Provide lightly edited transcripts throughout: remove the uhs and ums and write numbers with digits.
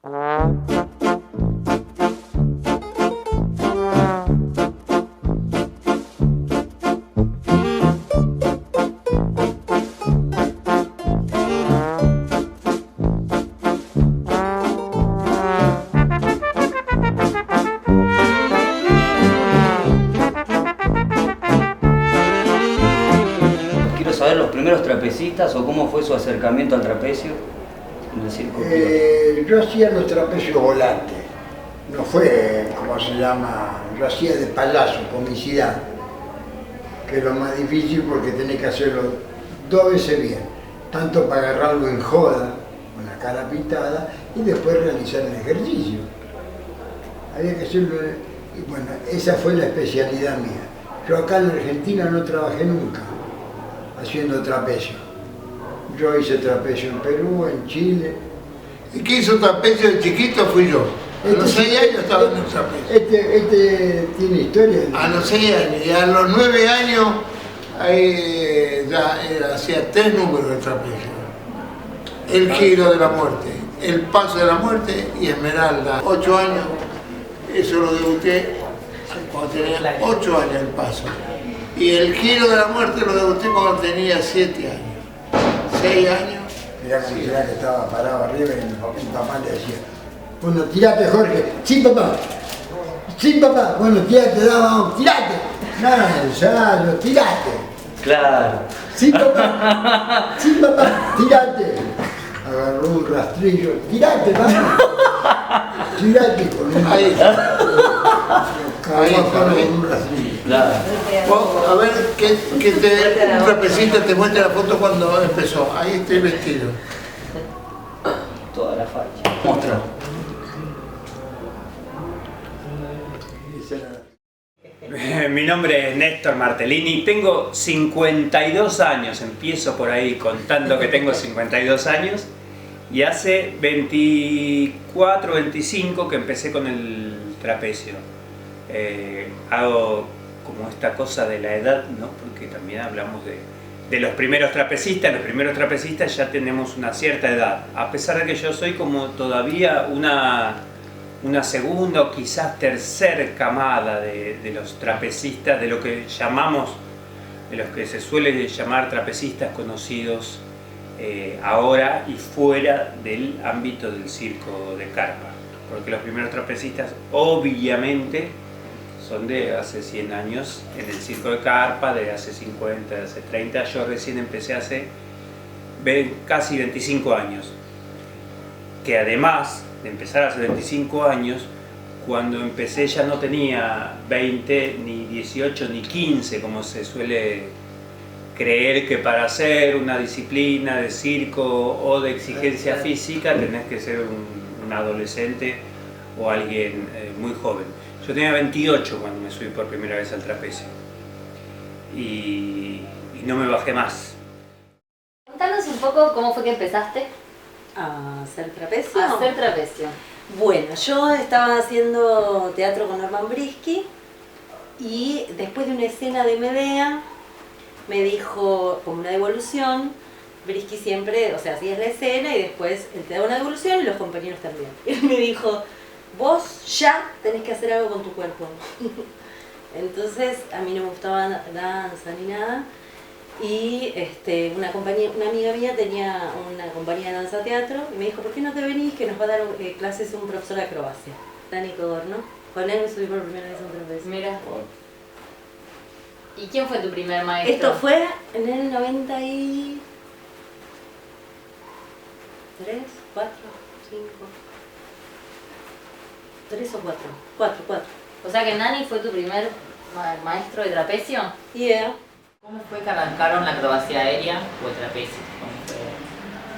Quiero saber los primeros trapecistas o cómo fue su acercamiento al trapecio en el circo. Yo hacía los trapecios volantes, no fue, como se llama, yo hacía de payaso, comicidad, que es lo más difícil porque tenés que hacerlo 2 veces bien, tanto para agarrarlo en joda, con la cara pintada, y después realizar el ejercicio. Había que hacerlo, y bueno, esa fue la especialidad mía. Yo acá en Argentina no trabajé nunca haciendo trapecio. Yo hice trapecio en Perú, en Chile. ¿Y qué hizo trapecio de chiquito? Fui yo. A los 6 años estaba en el trapecio. Este tiene historia. A los 6 años. Y a los 9 años ahí ya hacía 3 números de trapecio. El giro de la muerte, el paso de la muerte y Esmeralda. 8 años, eso lo debuté cuando tenía 8 años el paso. Y el giro de la muerte lo debuté cuando tenía 7 años. 6 años. Mirá cómo será que estaba parado arriba y mi papá le decía, bueno, tirate Jorge. Sí, papá. Sí, papá. Bueno, tirate, vamos, tirate. Nada, ensayo, tirate. Claro. Sí, papá. Sí, papá, tirate. Agarró un rastrillo, tirate, vamos. Tirate con un rastrillo. Claro. A ver, un trapecista te muestra la foto cuando empezó. Ahí estoy vestido. Toda la facha. Mostrar. Mi nombre es Néstor Martellini, tengo 52 años, empiezo por ahí contando que tengo 52 años y hace 24, 25 que empecé con el trapecio. Hago como esta cosa de la edad, ¿no? Porque también hablamos de los primeros trapecistas ya tenemos una cierta edad, a pesar de que yo soy como todavía una segunda o quizás tercera camada de los trapecistas, de lo que llamamos, de los que se suele llamar trapecistas conocidos ahora y fuera del ámbito del circo de carpa, porque los primeros trapecistas obviamente son de hace 100 años en el circo de carpa, de hace 50, de hace 30, yo recién empecé hace casi 25 años, que además de empezar hace 25 años, cuando empecé ya no tenía 20, ni 18, ni 15, como se suele creer que para hacer una disciplina de circo o de exigencia física tenés que ser un adolescente o alguien muy joven. Yo tenía 28 cuando me subí por primera vez al trapecio y no me bajé más. Contanos un poco cómo fue que empezaste ¿A hacer trapecio? a hacer trapecio. Bueno, yo estaba haciendo teatro con Norman Brisky y después de una escena de Medea me dijo, como una devolución, Brisky siempre, o sea, hacías la escena y después él te da una devolución y los compañeros también. Y él me dijo, vos ya tenés que hacer algo con tu cuerpo. Entonces a mí no me gustaba danza ni nada. Y una amiga mía tenía una compañía de danza teatro y me dijo, ¿por qué no te venís que nos va a dar clases un profesor de acrobacia? Dani Codorno. Con él me subí por primera vez a un trapecio. Mira. ¿Y quién fue tu primer maestro? Esto fue en el 93, 4, 5, 3 o 4. 4. O sea que Nani fue tu primer maestro de trapecio. Yeah. ¿Cómo fue que arrancaron la acrobacia aérea o el trapecio? ¿Cómo fue?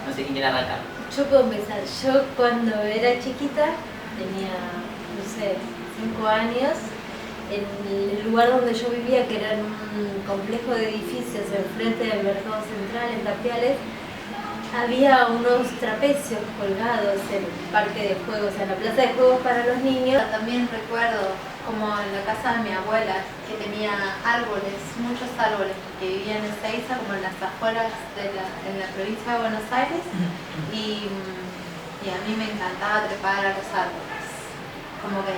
No sé quién quiere arrancar. Yo puedo empezar. Yo cuando era chiquita, tenía, no sé, 5 años, en el lugar donde yo vivía, que era en un complejo de edificios enfrente del mercado central, en Tapiales, había unos trapecios colgados en el parque de juegos, en la plaza de juegos para los niños. También recuerdo como en la casa de mi abuela, que tenía árboles, muchos árboles, porque vivía en Ezeiza, como en las afueras en la provincia de Buenos Aires, y y a mí me encantaba trepar a los árboles. Como que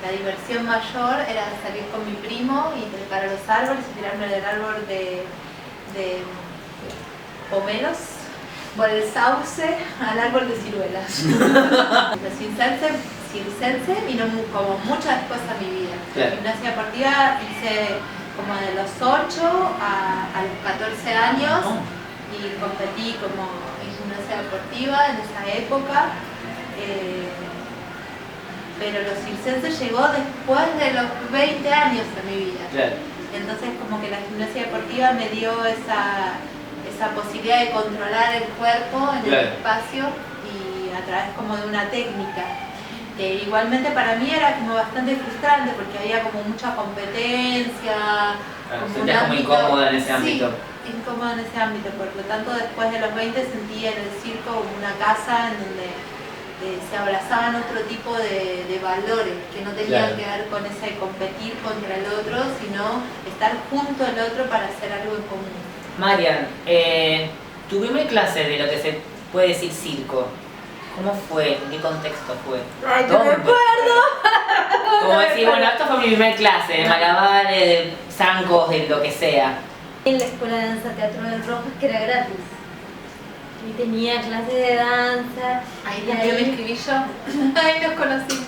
la diversión mayor era salir con mi primo y trepar a los árboles y tirarme del árbol de pomelos por el sauce al árbol de ciruelas. La circense vino como mucho después a mi vida. La gimnasia deportiva hice como de los 8 a los 14 años y competí como en gimnasia deportiva en esa época. Pero los circenses llegó después de los 20 años de mi vida. Entonces como que la gimnasia deportiva me dio esa posibilidad de controlar el cuerpo en el espacio y a través como de una técnica. Que igualmente para mí era como bastante frustrante porque había como mucha competencia. Sentías como incómoda en ese ámbito. Sí, incómoda en ese ámbito, por lo tanto después de los 20 sentí en el circo como una casa en donde se abrazaban otro tipo de valores que no tenían que ver con ese competir contra el otro, sino estar junto al otro para hacer algo en común. Marian, tu primer clase de lo que se puede decir circo, ¿cómo fue? ¿En qué contexto fue? Ay, no me acuerdo. Como decir, bueno, esto fue mi primer clase, de malabares, de zancos, de lo que sea. En la escuela de danza Teatro del Rojas, que era gratis. Y tenía clases de danza. Ahí también me inscribí yo. Ahí nos conocimos.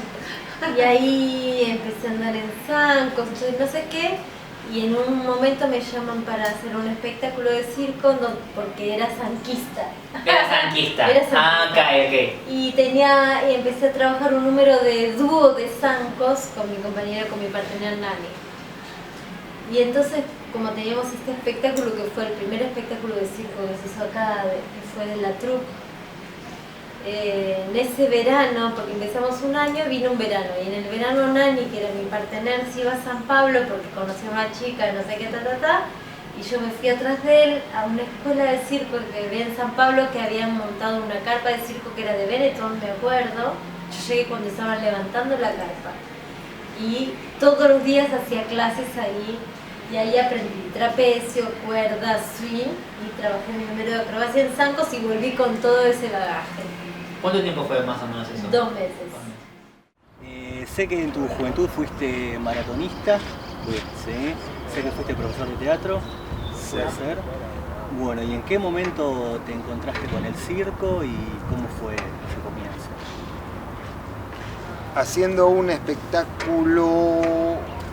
Y ahí empecé a andar en zancos, no sé qué. Y en un momento me llaman para hacer un espectáculo de circo porque era zanquista. Era zanquista. Era zanquista. Ah, ok. Y empecé a trabajar un número de dúo de zancos con mi compañera, con mi partener Nani. Y entonces, como teníamos este espectáculo, que fue el primer espectáculo de circo que se hizo acá, que fue de la troupe, en ese verano, porque empezamos un año, vino un verano, y en el verano Nani, que era mi partener, se iba a San Pablo porque conocía a una chica, no sé qué, y yo me fui atrás de él a una escuela de circo que había en San Pablo, que habían montado una carpa de circo que era de Benetton, me acuerdo. Yo llegué cuando estaban levantando la carpa, y todos los días hacía clases ahí, y ahí aprendí trapecio, cuerda, swing, y trabajé mi número de acrobacia en zancos y volví con todo ese bagaje. ¿Cuánto tiempo fue más o menos eso? 2 meses. Sé que en tu juventud fuiste maratonista, ¿sí? Sé que fuiste profesor de teatro, puede ser. Bueno, ¿y en qué momento te encontraste con el circo y cómo fue ese comienzo? Haciendo un espectáculo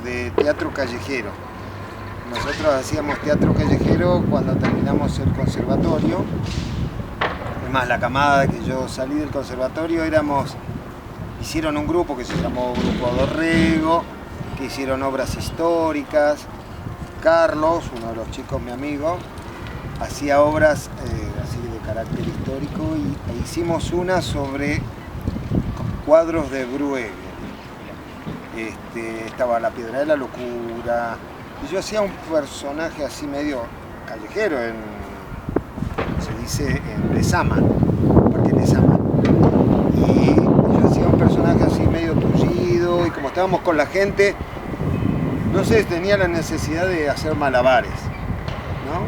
de teatro callejero. Nosotros hacíamos teatro callejero cuando terminamos el conservatorio. Además, la camada que yo salí del conservatorio hicieron un grupo que se llamó Grupo Dorrego, que hicieron obras históricas. Carlos, uno de los chicos, mi amigo, hacía obras así de carácter histórico e hicimos una sobre cuadros de Bruegel. Estaba La Piedra de la Locura, y yo hacía un personaje así medio callejero, se dice en Lezama, Parque Lezama. Y yo hacía un personaje así medio tullido, y como estábamos con la gente, no sé, tenía la necesidad de hacer malabares, ¿no?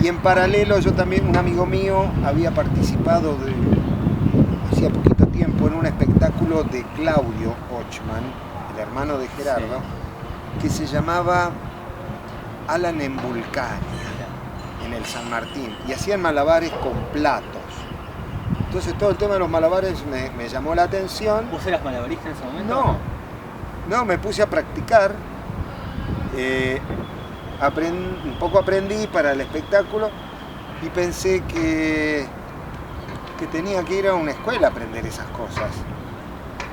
Y en paralelo yo también, un amigo mío había participado hacía poquito tiempo en un espectáculo de Claudio Ochman, el hermano de Gerardo, que se llamaba Alan en Vulcania, en el San Martín, y hacían malabares con platos. Entonces todo el tema de los malabares me llamó la atención. ¿Vos eras malabarista en ese momento? No, me puse a practicar, un poco aprendí para el espectáculo y pensé que tenía que ir a una escuela a aprender esas cosas.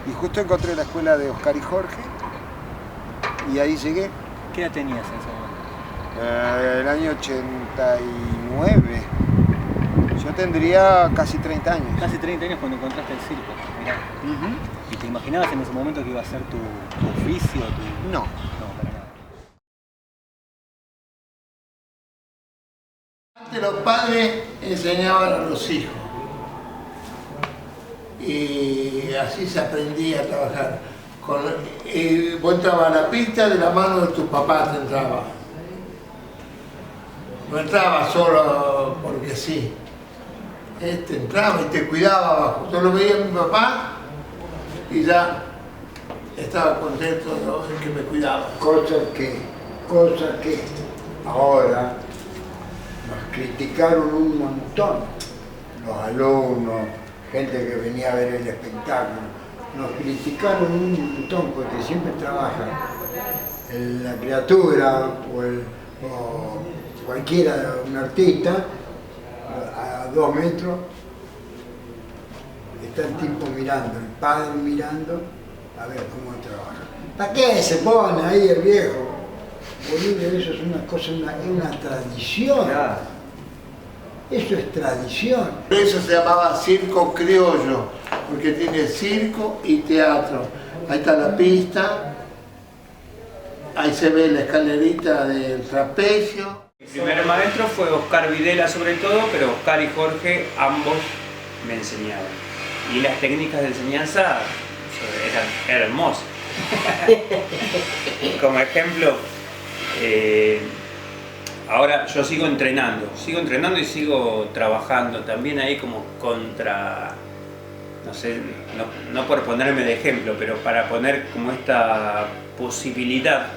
Y justo encontré la escuela de Oscar y Jorge y ahí llegué. ¿Qué edad tenías en ese momento? El año 89. Yo tendría casi 30 años. Casi 30 años cuando encontraste el circo, mirá. ¿Y te imaginabas en ese momento que iba a ser tu oficio? No. No, para nada. Antes los padres enseñaban a los hijos. Y así se aprendía a trabajar. Vos entrabas a la pista de la mano de tus papás, te entraba. No entraba solo porque sí. entraba y te cuidaba abajo. Yo lo veía a mi papá y ya estaba contento de que me cuidaba. Cosa que ahora nos criticaron un montón, los alumnos, gente que venía a ver el espectáculo, nos criticaron un montón porque siempre trabaja la criatura o cualquiera, un artista, a 2 metros, está el tipo mirando, el padre mirando, a ver cómo trabaja. ¿Para qué se pone ahí el viejo? Boludo, eso es una cosa, es una tradición. Eso es tradición. Por eso se llamaba circo criollo, porque tiene circo y teatro. Ahí está la pista, ahí se ve la escalerita del trapecio. Mi primer maestro fue Oscar Videla sobre todo, pero Oscar y Jorge ambos me enseñaban. Y las técnicas de enseñanza eran hermosas. Como ejemplo, ahora yo sigo entrenando y sigo trabajando también ahí como contra, no sé, no por ponerme de ejemplo, pero para poner como esta posibilidad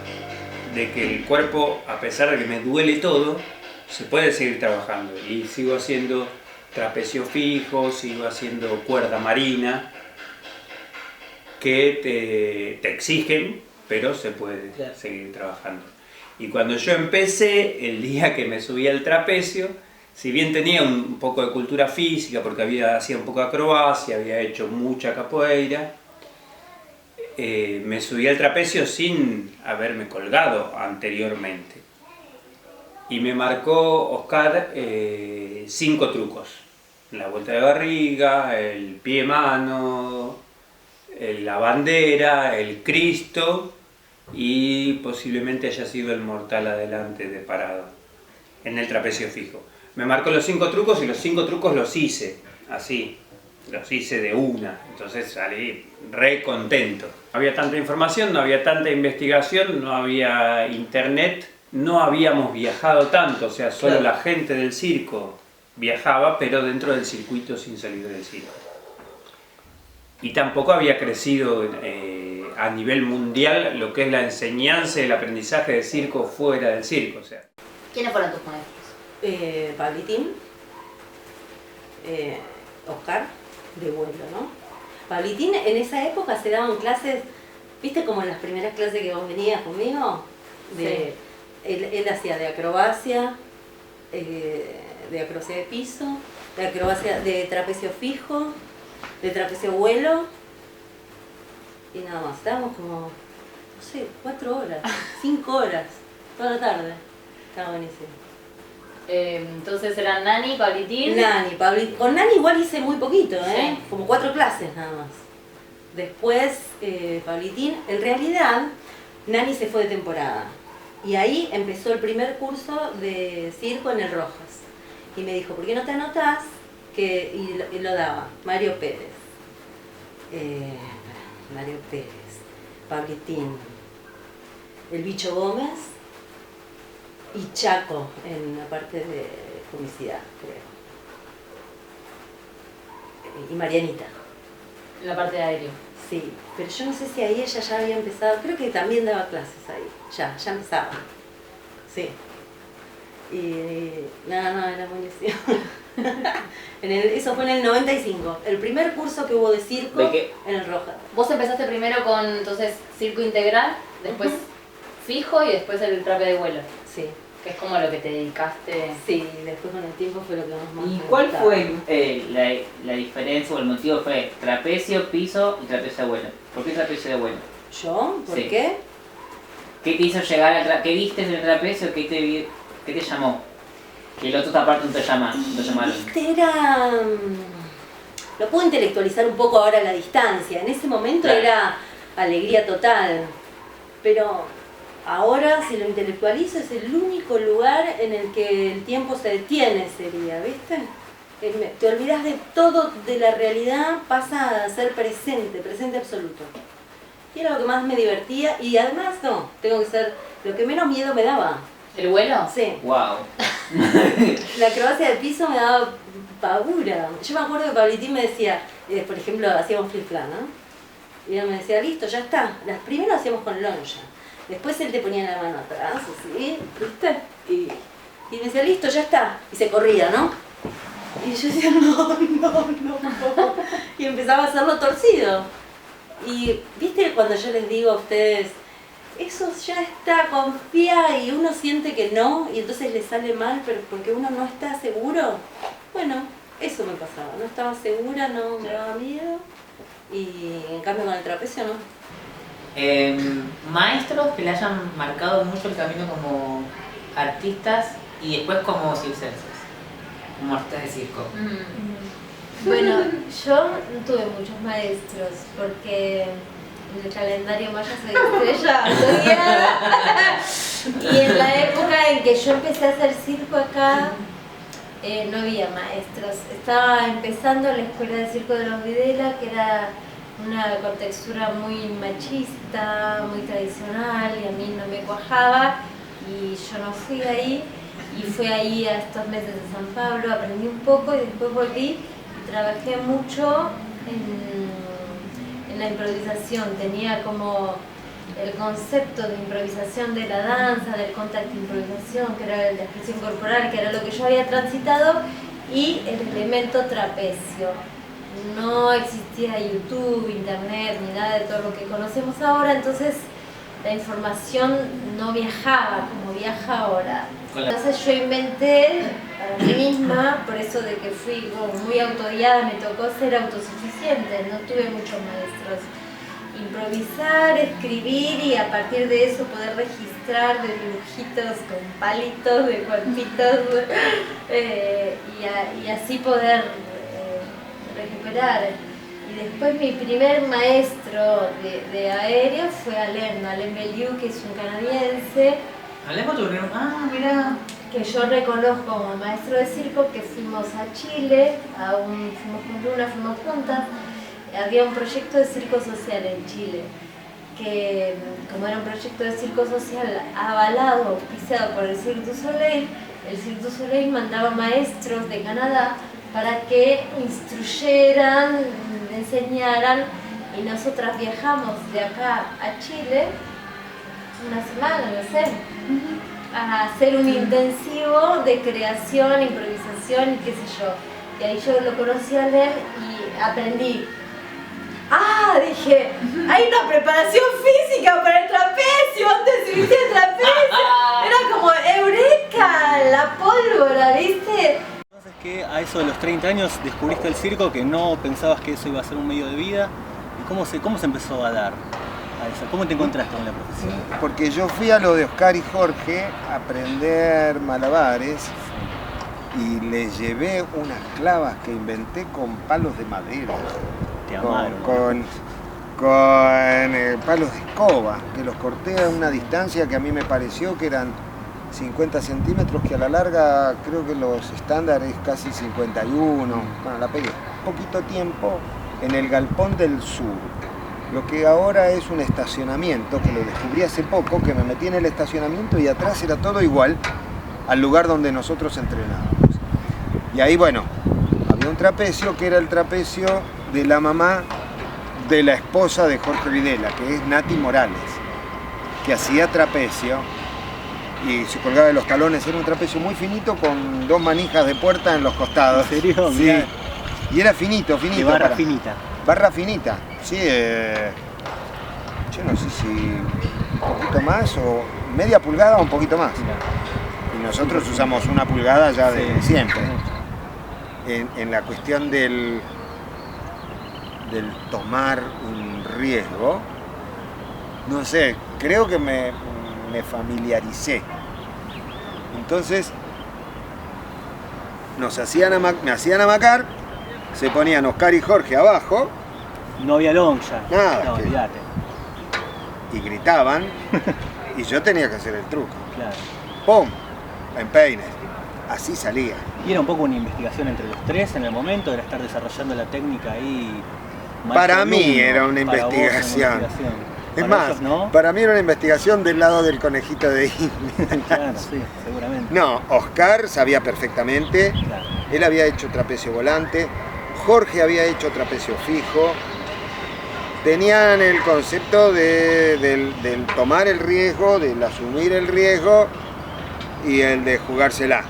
de que el cuerpo, a pesar de que me duele todo, se puede seguir trabajando. Y sigo haciendo trapecio fijo, sigo haciendo cuerda marina, que te exigen, pero se puede seguir trabajando. Y cuando yo empecé, el día que me subí al trapecio, si bien tenía un poco de cultura física, porque hacía un poco de acrobacia, había hecho mucha capoeira, me subí al trapecio sin haberme colgado anteriormente. Y me marcó Oscar 5 trucos. La vuelta de barriga, el pie-mano, la bandera, el Cristo y posiblemente haya sido el mortal adelante de parado en el trapecio fijo. Me marcó los 5 trucos y los 5 trucos los hice así, los hice de una, entonces salí re contento. No había tanta información, no había tanta investigación, no había internet, no habíamos viajado tanto, o sea, solo la gente del circo viajaba, pero dentro del circuito sin salir del circo. Y tampoco había crecido a nivel mundial lo que es la enseñanza y el aprendizaje de circo fuera del circo. O sea. ¿Quiénes fueron tus maestros? Pablitín, Oscar, de vuelo, ¿no? Pablitín en esa época se daban clases, ¿viste como en las primeras clases que vos venías conmigo? Sí. Él hacía de acrobacia de piso, de acrobacia de trapecio fijo, de trapecio vuelo y nada más. Estábamos como, no sé, 4 horas, 5 horas, toda la tarde. Estaba buenísimo. Entonces eran Nani, Pablitín. Pablitín. Con Nani igual hice muy poquito, sí. Como 4 clases nada más. Después Pablitín. En realidad, Nani se fue de temporada. Y ahí empezó el primer curso de circo en el Rojas. Y me dijo, ¿por qué no te anotás? Y lo daba Mario Pérez. Mario Pérez, Pablitín, el Bicho Gómez y Chaco en la parte de comicidad, creo. Y Marianita. En la parte de aéreo. Sí, pero yo no sé si ahí ella ya había empezado, creo que también daba clases ahí, ya empezaba. Sí. Y no, era buenísimo. Eso fue en el 95, el primer curso que hubo de circo en el Rojas. Vos empezaste primero con entonces circo integral, después fijo y después el trape de vuelo. Sí. Que es como lo que te dedicaste. Sí, después con el tiempo fue lo que más ¿Y cuál fue la diferencia o el motivo? Fue trapecio, piso y trapecio de vuelo. ¿Por qué trapecio de vuelo? ¿Yo? ¿Por qué? ¿Qué te hizo llegar al trapecio? ¿Qué viste en el trapecio? ¿Qué te llamó? Que el otro aparte no te llamaron. Era... Lo puedo intelectualizar un poco ahora a la distancia. En ese momento era alegría total. Pero ahora, si lo intelectualizo, es el único lugar en el que el tiempo se detiene, sería, ¿viste? Te olvidas de todo, de la realidad, pasa a ser presente absoluto. Y era lo que más me divertía y además, tengo que ser lo que menos miedo me daba. ¿El vuelo? Sí. Wow. La acrobacia del piso me daba apagura. Yo me acuerdo que Pablitín me decía, por ejemplo, hacíamos flip-flop, ¿no? Y él me decía, listo, ya está. Las primeras hacíamos con lonja. Después él te ponía la mano atrás, así, ¿viste? Y me decía, listo, ya está. Y se corría, ¿no? Y yo decía, no. Y empezaba a hacerlo torcido. Y, ¿viste cuando yo les digo a ustedes, eso ya está, confía, y uno siente que no, y entonces le sale mal, pero porque uno no está seguro? Bueno, eso me pasaba. No estaba segura, no me daba miedo. Y en cambio con el trapecio no. Maestros que le hayan marcado mucho el camino como artistas y después como circenses, como artistas de circo. Bueno, yo no tuve muchos maestros porque en el calendario maya soy estrella zodiaca. Y en la época en que yo empecé a hacer circo acá, no había maestros. Estaba empezando la escuela de circo de los Videla, que era una contextura muy machista, muy tradicional, y a mí no me cuajaba, y yo no fui ahí, y fui ahí a estos meses de San Pablo, aprendí un poco y después volví y trabajé mucho en la improvisación. Tenía como el concepto de improvisación de la danza, del contacto de improvisación, que era la expresión corporal, que era lo que yo había transitado, y el elemento trapecio. No existía YouTube, internet, ni nada de todo lo que conocemos ahora, entonces la información no viajaba como viaja ahora. Entonces yo inventé para mí misma, por eso de que fui muy autodidacta, me tocó ser autosuficiente, no tuve muchos maestros. Improvisar, escribir y a partir de eso poder registrar de dibujitos con palitos, de cuerpitos y así poder recuperar. Y después mi primer maestro de aéreo fue Alain Belliou, que es un canadiense. Alain Belliou, mira. Que yo reconozco como maestro de circo, que fuimos a Chile, fuimos con Luna, fuimos juntas. Había un proyecto de circo social en Chile, que como era un proyecto de circo social avalado, auspiciado por el Cirque du Soleil mandaba maestros de Canadá para que instruyeran, enseñaran, y nosotras viajamos de acá a Chile una semana, no sé, a hacer un intensivo de creación, improvisación y qué sé yo. Y ahí yo lo conocí a él y aprendí. Dije, hay una preparación física para el trapecio, antes de iniciar el trapecio. Era como eureka, la pólvora, ¿viste? Entonces que a eso de los 30 años descubriste el circo, que no pensabas que eso iba a ser un medio de vida. ¿Y cómo se empezó a dar a eso? ¿Cómo te encontraste con la profesión? Porque yo fui a lo de Oscar y Jorge a aprender malabares y les llevé unas clavas que inventé con palos de madera. Con palos de escoba, que los corté a una distancia que a mí me pareció que eran 50 centímetros, que a la larga creo que los estándares casi 51. Bueno, la pegué poquito tiempo en el Galpón del Sur, lo que ahora es un estacionamiento, que lo descubrí hace poco, que me metí en el estacionamiento y atrás era todo igual al lugar donde nosotros entrenábamos. Y ahí, bueno, había un trapecio que era el trapecio de la mamá de la esposa de Jorge Videla, que es Nati Morales, que hacía trapecio y se colgaba de los talones. Era un trapecio muy finito con 2 manijas de puerta en los costados. ¿En serio? Sí. Mirá. Y era finito. De barra finita. Barra finita, sí. Yo no sé si un poquito más o media pulgada o un poquito más. Y nosotros usamos 1 pulgada ya de siempre. En la cuestión del tomar un riesgo, no sé, creo que me familiaricé. Entonces me hacían amacar, se ponían Oscar y Jorge abajo. No había lonja. Nada. No, olvídate. Y gritaban y yo tenía que hacer el truco. Claro. ¡Pum! En peines. Así salía. Y era un poco una investigación entre los 3 en el momento, era estar desarrollando la técnica ahí. Para mí era una investigación. Es más, ellos, ¿no? Para mí era una investigación del lado del conejito de India. Claro, sí, seguramente. No, Oscar sabía perfectamente. Claro. Él había hecho trapecio volante, Jorge había hecho trapecio fijo. Tenían el concepto del tomar el riesgo, del asumir el riesgo y el de jugársela.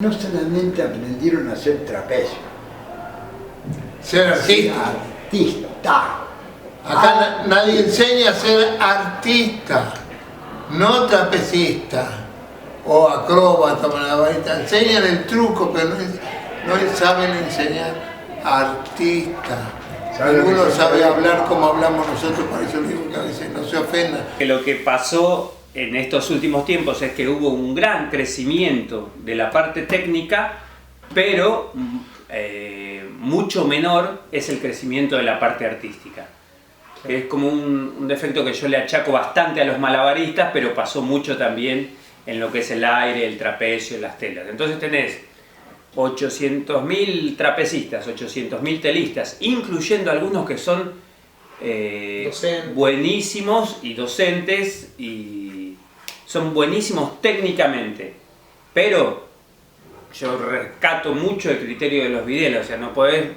No solamente aprendieron a hacer trapecio. Ser artista. Artista. Acá nadie enseña a ser artista, no trapecista o acróbata, malabarista. Enseñan el truco, pero no saben enseñar artista. Algunos saben hablar como hablamos nosotros, por eso digo que a veces no se ofendan. Lo que pasó en estos últimos tiempos es que hubo un gran crecimiento de la parte técnica, pero mucho menor es el crecimiento de la parte artística. Es como un defecto que yo le achaco bastante a los malabaristas, pero pasó mucho también en lo que es el aire, el trapecio, las telas. Entonces tenés 800.000 trapecistas, 800.000 telistas, incluyendo algunos que son buenísimos y docentes y son buenísimos técnicamente, pero yo rescato mucho el criterio de los Videla, o sea, no podés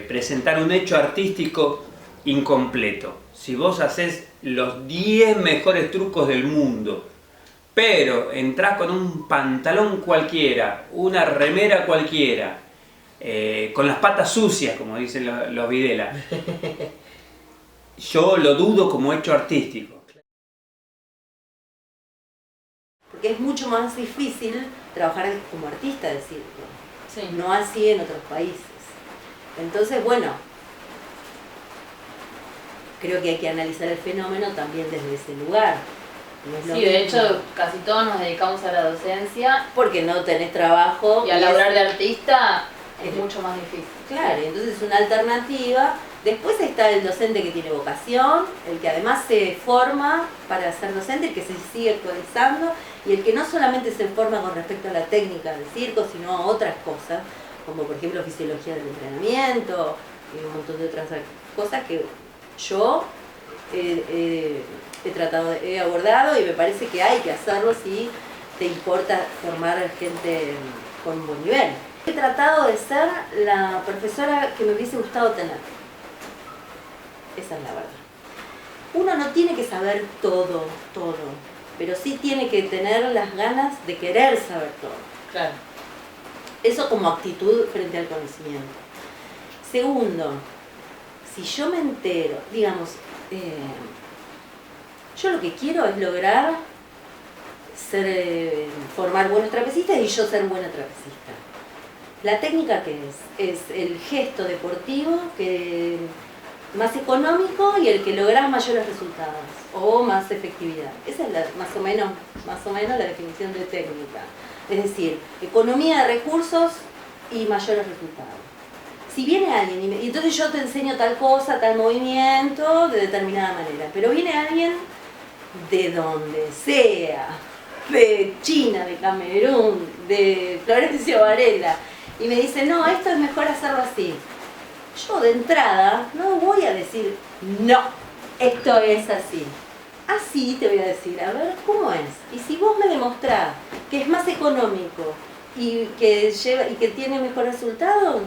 presentar un hecho artístico incompleto. Si vos haces los 10 mejores trucos del mundo, pero entrás con un pantalón cualquiera, una remera cualquiera, con las patas sucias, como dicen los Videla, yo lo dudo como hecho artístico. Porque es mucho más difícil trabajar como artista de circo. Sí. No así en otros países. Entonces, bueno, creo que hay que analizar el fenómeno también desde ese lugar. No es lo Sí, de mismo. hecho casi todos nos dedicamos a la docencia. Porque no tenés trabajo. Y al laburar de artista es mucho más difícil. Claro, entonces es una alternativa. Después está el docente que tiene vocación, el que además se forma para ser docente, el que se sigue actualizando y el que no solamente se forma con respecto a la técnica del circo, sino a otras cosas, como por ejemplo fisiología del entrenamiento y un montón de otras cosas que yo he abordado y me parece que hay que hacerlo si te importa formar gente con un buen nivel. He tratado de ser la profesora que me hubiese gustado tener. Esa es la verdad. Uno no tiene que saber todo, pero sí tiene que tener las ganas de querer saber todo. Claro. Eso como actitud frente al conocimiento. Segundo, si yo me entero, digamos, yo lo que quiero es lograr formar buenos trapecistas y yo ser buena trapecista. La técnica que es el gesto deportivo más económico y el que logra mayores resultados o más efectividad. Esa es más o menos la definición de técnica. Es decir, economía de recursos y mayores resultados. Si viene alguien y entonces yo te enseño tal cosa, tal movimiento de determinada manera, pero viene alguien de donde sea, de China, de Camerún, de Florencio Varela, y me dice, no, esto es mejor hacerlo así. Yo de entrada no voy a decir, no, esto es así. Así te voy a decir, a ver, ¿cómo es? Y si vos me demostrás que es más económico y que tiene mejor resultado,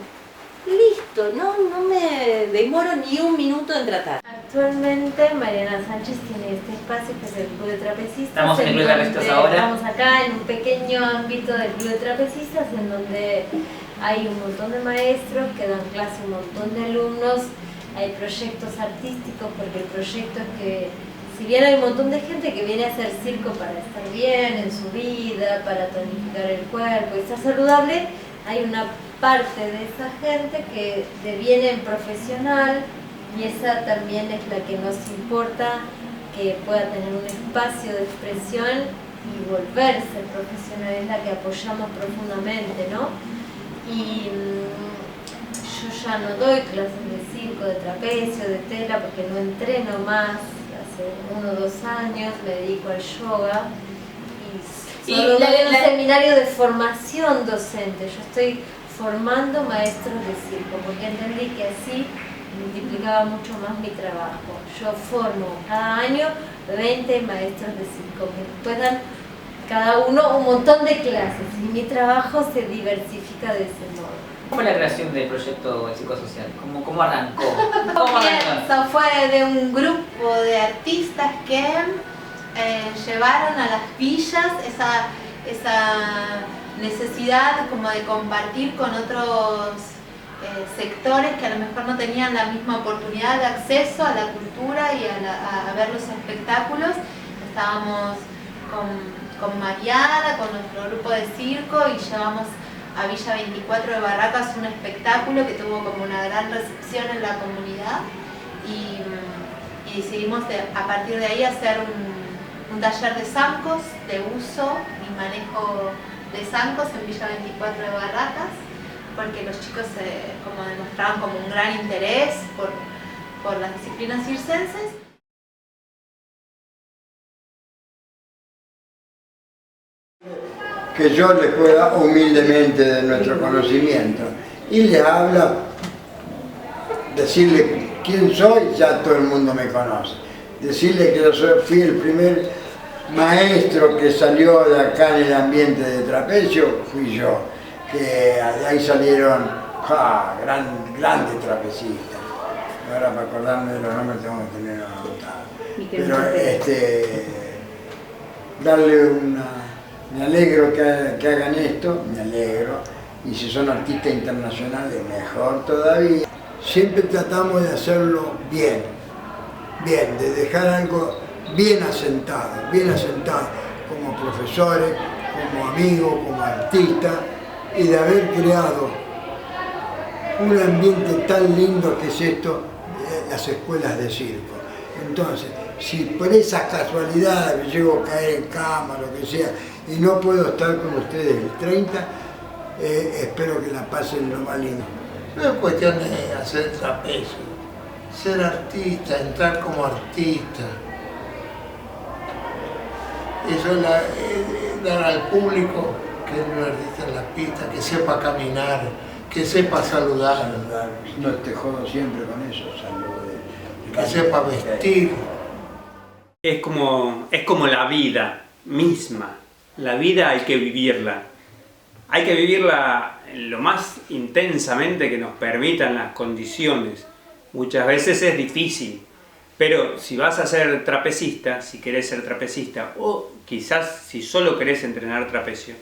listo, no me demoro ni un minuto en tratar. Actualmente Mariana Sánchez tiene este espacio que es el Club de Trapecistas. Estamos en el Club de Trapecistas ahora. Estamos acá en un pequeño ámbito del Club de Trapecistas en donde hay un montón de maestros que dan clase a un montón de alumnos, hay proyectos artísticos porque el proyecto es que si bien hay un montón de gente que viene a hacer circo para estar bien en su vida, para tonificar el cuerpo y estar saludable, hay una parte de esa gente que deviene en profesional y esa también es la que nos importa que pueda tener un espacio de expresión y volverse profesional, es la que apoyamos profundamente, ¿no? Y yo ya no doy clases de circo, de trapecio, de tela, porque no entreno más, hace 1 o 2 años me dedico al yoga y solo doy un seminario de formación docente, yo estoy formando maestros de circo, porque entendí que así multiplicaba mucho más mi trabajo. Yo formo cada año 20 maestros de circo que puedan cada uno un montón de clases y mi trabajo se diversifica de ese modo. ¿Cómo fue la creación del proyecto psicosocial? ¿Cómo arrancó? ¿Cómo arrancó? Comienzo fue de un grupo de artistas que llevaron a las villas esa necesidad como de compartir con otros sectores que a lo mejor no tenían la misma oportunidad de acceso a la cultura y a ver los espectáculos. Estábamos con Mariana, con nuestro grupo de circo, y llevamos a Villa 24 de Barracas un espectáculo que tuvo como una gran recepción en la comunidad, y decidimos a partir de ahí hacer un taller de zancos, de uso y manejo de zancos en Villa 24 de Barracas, porque los chicos como demostraban como un gran interés por las disciplinas circenses. Que yo les pueda humildemente de nuestro conocimiento y les habla, decirle quién soy, ya todo el mundo me conoce. Decirle que yo fui el primer maestro que salió de acá en el ambiente de trapecio, fui yo, que de ahí salieron grandes trapecistas. Ahora para acordarme de los nombres tengo que tenerlos anotados. Pero darle me alegro que hagan esto, me alegro, y si son artistas internacionales mejor todavía. Siempre tratamos de hacerlo bien, de dejar algo bien asentado, como profesores, como amigos, como artistas, y de haber creado un ambiente tan lindo que es esto, las escuelas de circo. Entonces, si por esas casualidades llego a caer en cama, lo que sea, y no puedo estar con ustedes el 30, espero que la pasen lo más lindo. No es cuestión de hacer trapecio, ser artista, entrar como artista. Eso es dar al público que es un artista en la pista, que sepa caminar, que sepa saludar. No te jodo siempre con eso, salude. Que sepa vestir. Es como la vida misma. La vida hay que vivirla. Hay que vivirla lo más intensamente que nos permitan las condiciones. Muchas veces es difícil, pero si vas a ser trapecista, si querés ser trapecista, o quizás si solo querés entrenar trapecio,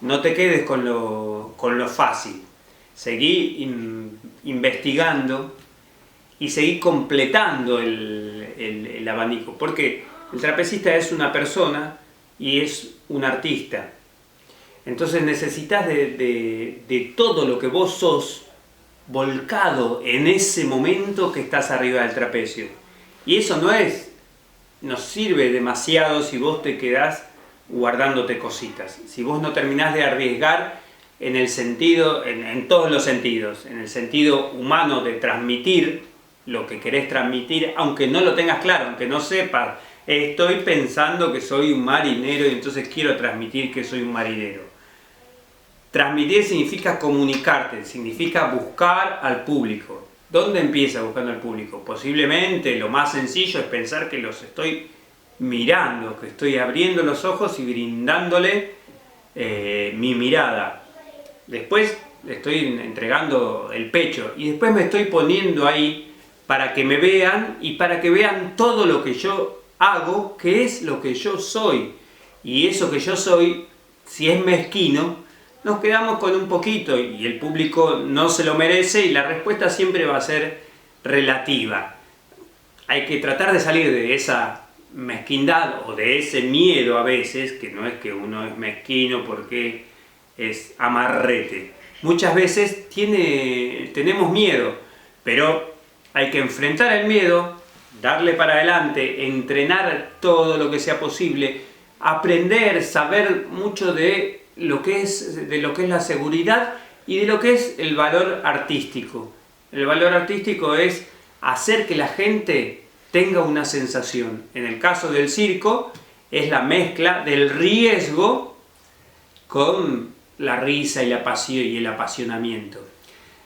no te quedes con lo fácil. Seguí investigando y seguí completando el abanico, porque el trapecista es una persona y es un artista. Entonces necesitas de todo lo que vos sos volcado en ese momento que estás arriba del trapecio. Y eso no sirve demasiado si vos te quedás guardándote cositas. Si vos no terminás de arriesgar en el sentido, en todos los sentidos, en el sentido humano de transmitir lo que querés transmitir, aunque no lo tengas claro, aunque no sepas, estoy pensando que soy un marinero y entonces quiero transmitir que soy un marinero. Transmitir significa comunicarte, significa buscar al público. ¿Dónde empieza buscando al público? Posiblemente lo más sencillo es pensar que los estoy mirando, que estoy abriendo los ojos y brindándole mi mirada. Después le estoy entregando el pecho y después me estoy poniendo ahí para que me vean y para que vean todo lo que yo hago, que es lo que yo soy. Y eso que yo soy, si es mezquino, nos quedamos con un poquito y el público no se lo merece y la respuesta siempre va a ser relativa. Hay que tratar de salir de esa mezquindad o de ese miedo a veces, que no es que uno es mezquino porque es amarrete. Muchas veces tenemos miedo, pero hay que enfrentar el miedo, darle para adelante, entrenar todo lo que sea posible, aprender, saber mucho de lo que es la seguridad y de lo que es el valor artístico. El valor artístico es hacer que la gente tenga una sensación. En el caso del circo es la mezcla del riesgo con la risa y la pasión y el apasionamiento.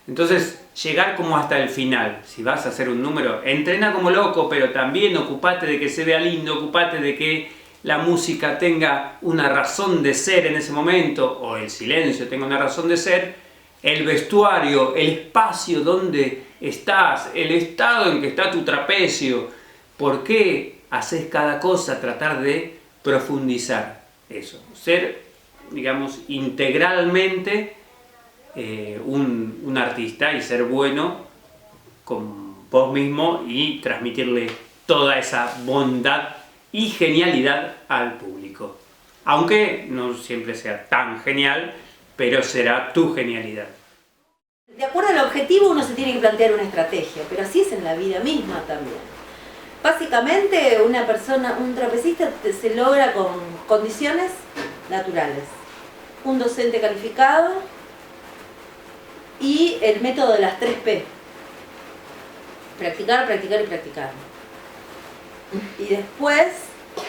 Entonces, llegar como hasta el final. Si vas a hacer un número, entrena como loco, pero también ocupate de que se vea lindo, ocupate de que la música tenga una razón de ser en ese momento, o el silencio tenga una razón de ser, el vestuario, el espacio donde estás, el estado en que está tu trapecio, por qué haces cada cosa, tratar de profundizar eso, ser, digamos, integralmente un artista y ser bueno con vos mismo y transmitirle toda esa bondad y genialidad al público. Aunque no siempre sea tan genial, pero será tu genialidad. De acuerdo al objetivo uno se tiene que plantear una estrategia, pero así es en la vida misma también. Básicamente una persona, un trapecista se logra con condiciones naturales. Un docente calificado y el método de las 3P. Practicar, practicar y practicar. Y después,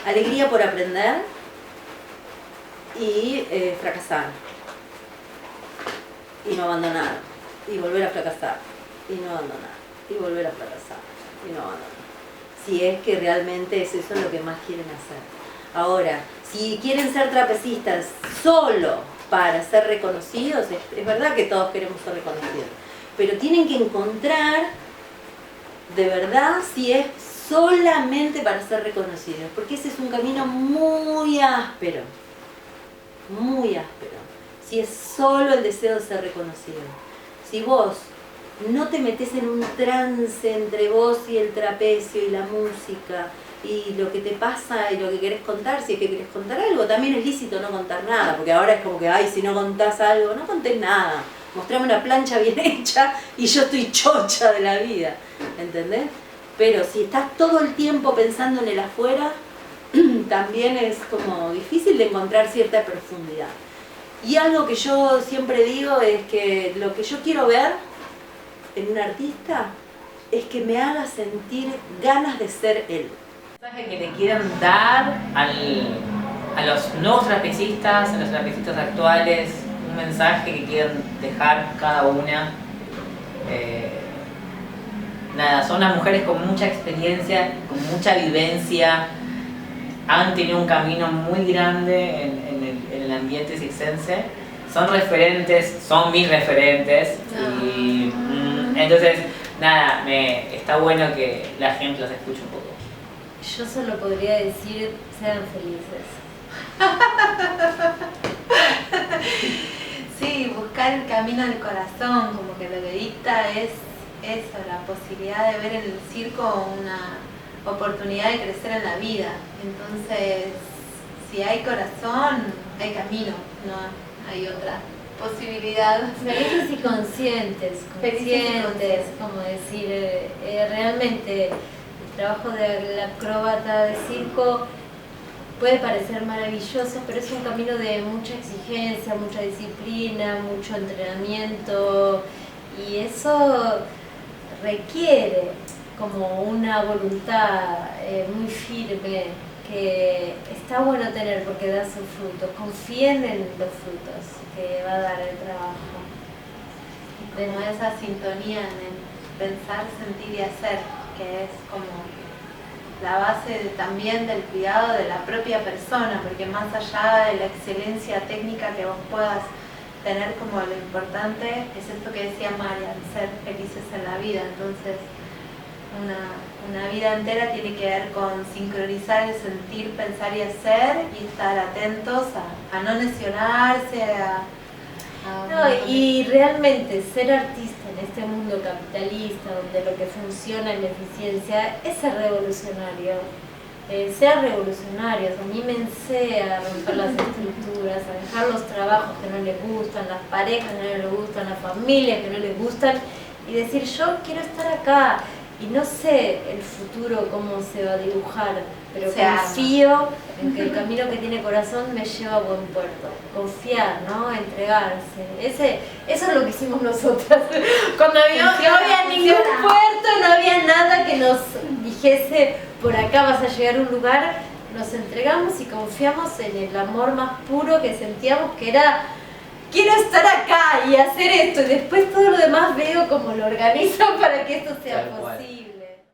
alegría por aprender y fracasar. Y no abandonar. Y volver a fracasar. Y no abandonar. Y volver a fracasar. Y no abandonar. Si es que realmente es eso lo que más quieren hacer. Ahora, si quieren ser trapecistas solo para ser reconocidos, es verdad que todos queremos ser reconocidos, pero tienen que encontrar de verdad si es solamente para ser reconocidos, porque ese es un camino muy áspero, si es solo el deseo de ser reconocido. Si vos no te metés en un trance entre vos y el trapecio y la música y lo que te pasa y lo que querés contar, si es que querés contar algo, también es lícito no contar nada, porque ahora es como que, ay, si no contás algo, no contés nada, mostrame una plancha bien hecha y yo estoy chocha de la vida, ¿entendés? Pero si estás todo el tiempo pensando en el afuera, también es como difícil de encontrar cierta profundidad. Y algo que yo siempre digo es que lo que yo quiero ver en un artista es que me haga sentir ganas de ser él. ¿Mensaje que le quieran dar a los nuevos trapecistas, a los trapecistas actuales? Un mensaje que quieran dejar cada una. Nada, son unas mujeres con mucha experiencia, con mucha vivencia, han tenido un camino muy grande en el ambiente circense, son referentes, son mis referentes, y entonces, nada, está bueno que la gente las escuche un poco. Yo solo podría decir, sean felices. Sí, buscar el camino del corazón, como que lo que dicta es eso, la posibilidad de ver en el circo una oportunidad de crecer en la vida. Entonces, si hay corazón, hay camino, no hay otra posibilidad. Felices y conscientes, como decir, realmente el trabajo del acróbata de circo puede parecer maravilloso, pero es un camino de mucha exigencia, mucha disciplina, mucho entrenamiento, y eso requiere como una voluntad muy firme que está bueno tener porque da sus frutos. Confíen en los frutos que va a dar el trabajo. Como esa sintonía en el pensar, sentir y hacer, que es como la base también del cuidado de la propia persona, porque más allá de la excelencia técnica que vos puedas tener, como lo importante es esto que decía Marian, ser felices en la vida. Entonces una vida entera tiene que ver con sincronizar el sentir, pensar y hacer, y estar atentos a no lesionarse, y realmente ser artista en este mundo capitalista donde lo que funciona es la eficiencia es ser revolucionario. Sean revolucionarios, anímense a romper las estructuras, a dejar los trabajos que no les gustan, las parejas que no les gustan, las familias que no les gustan, y decir yo quiero estar acá. Y no sé el futuro cómo se va a dibujar, pero confío en que el camino que tiene corazón me lleva a buen puerto. Confiar, ¿no? Entregarse. Eso es lo que hicimos nosotras. Cuando no había ningún puerto, no había nada que nos dijese por acá vas a llegar a un lugar, nos entregamos y confiamos en el amor más puro que sentíamos, que era quiero estar acá y hacer esto, y después todo lo demás veo cómo lo organizo para que esto sea posible.